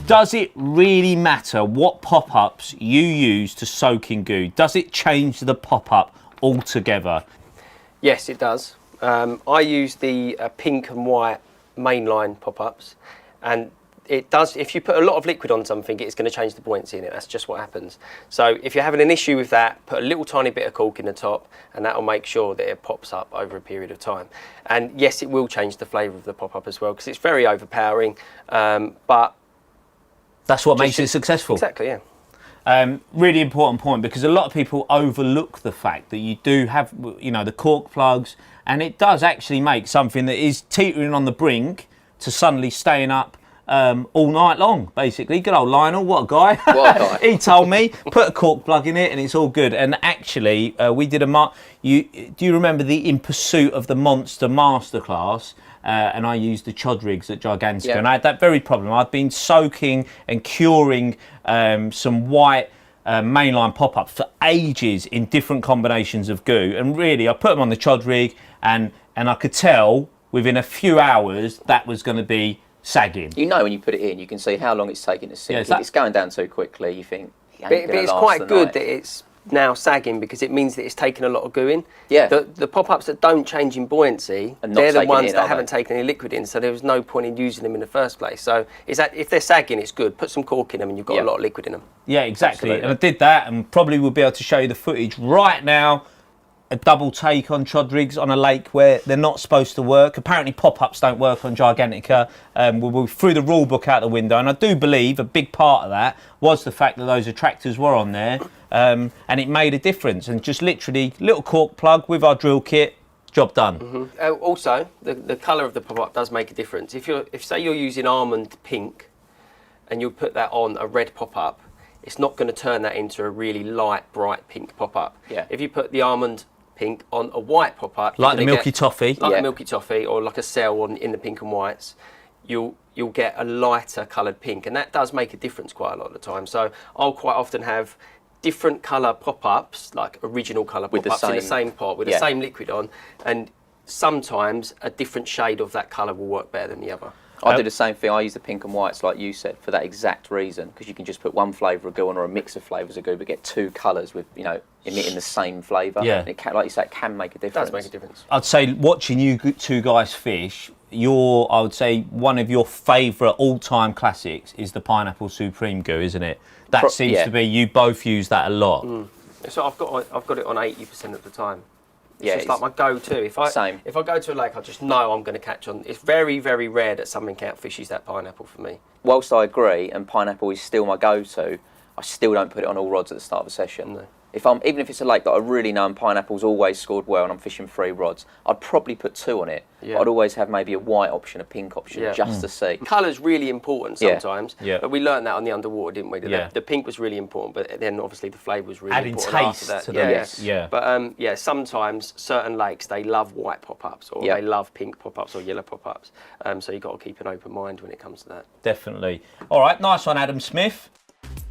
Does it really matter what pop-ups you use to soak in goo? Does it change the pop-up altogether? Yes, it does. I use the pink and white mainline pop-ups, and it does. If you put a lot of liquid on something, it's going to change the buoyancy in it. That's just what happens. So if you're having an issue with that, put a little tiny bit of cork in the top, and that will make sure that it pops up over a period of time. And yes, it will change the flavour of the pop-up as well, because it's very overpowering. But that's what makes it successful. Exactly, yeah. Really important point, because a lot of people overlook the fact that you do have, you know, the cork plugs, and it does actually make something that is teetering on the brink to suddenly staying up all night long, basically. Good old Lionel, what a guy. What a guy. He told me, put a cork plug in it and it's all good. And actually, we did do you remember the In Pursuit of the Monster Masterclass? And I used the Chodrigs at Gigantica, and I had that very problem. I'd been soaking and curing some white mainline pop-ups for ages in different combinations of goo, and really I put them on the Chodrig, and I could tell within a few hours that was going to be sagging. You know, when you put it in, you can see how long it's taking to sink. If it's going down too quickly, you think, but it's quite good that it's now sagging, because it means that it's taken a lot of goo in. Yeah. The pop-ups that don't change in buoyancy, they're the ones that haven't taken any liquid in, so there was no point in using them in the first place. So is that if they're sagging, it's good. Put some cork in them and you've got a lot of liquid in them. Yeah, exactly. Absolutely. And I did that, and probably will be able to show you the footage right now. A double take on Chodrigs on a lake where they're not supposed to work. Apparently pop-ups don't work on Gigantica. We threw the rule book out the window, and I do believe a big part of that was the fact that those attractors were on there, and it made a difference. And just literally little cork plug with our drill kit, job done. Mm-hmm. Also, the colour of the pop-up does make a difference. If say you're using almond pink, and you put that on a red pop-up, it's not going to turn that into a really light, bright pink pop-up. Yeah. If you put the almond pink on a white pop-up, like the milky toffee, the milky toffee, or like a cell in the pink and whites, you'll get a lighter coloured pink, and that does make a difference quite a lot of the time. So I'll quite often have different colour pop-ups, like original colour pop-ups in the same pot with the same liquid on, and sometimes a different shade of that colour will work better than the other. I do the same thing. I use the pink and whites, like you said, for that exact reason, because you can just put one flavour of goo on, or a mix of flavours of goo, but get two colours with, you know, emitting the same flavour. Yeah. And it can, like you say, it can make a difference. It does make a difference. I'd say watching you two guys fish, I would say one of your favourite all-time classics is the Pineapple Supreme goo, isn't it? That seems to be, you both use that a lot. So I've got it on 80% of the time. It's just like my go-to. If I go to a lake, I just know I'm going to catch on. It's very, very rare that something outfishes that pineapple for me. Whilst I agree, and pineapple is still my go-to, I still don't put it on all rods at the start of a session. No. Even if it's a lake that I really know and pineapple's always scored well and I'm fishing 3 rods, I'd probably put 2 on it. Yeah. But I'd always have maybe a white option, a pink option, just to see. Colour's really important sometimes, but we learned that on the underwater, didn't we? The pink was really important, but then obviously the flavour was really important taste after that. To them. But sometimes certain lakes, they love white pop-ups, or they love pink pop-ups or yellow pop-ups. So you've got to keep an open mind when it comes to that. Definitely. All right, nice one, Adam Smith.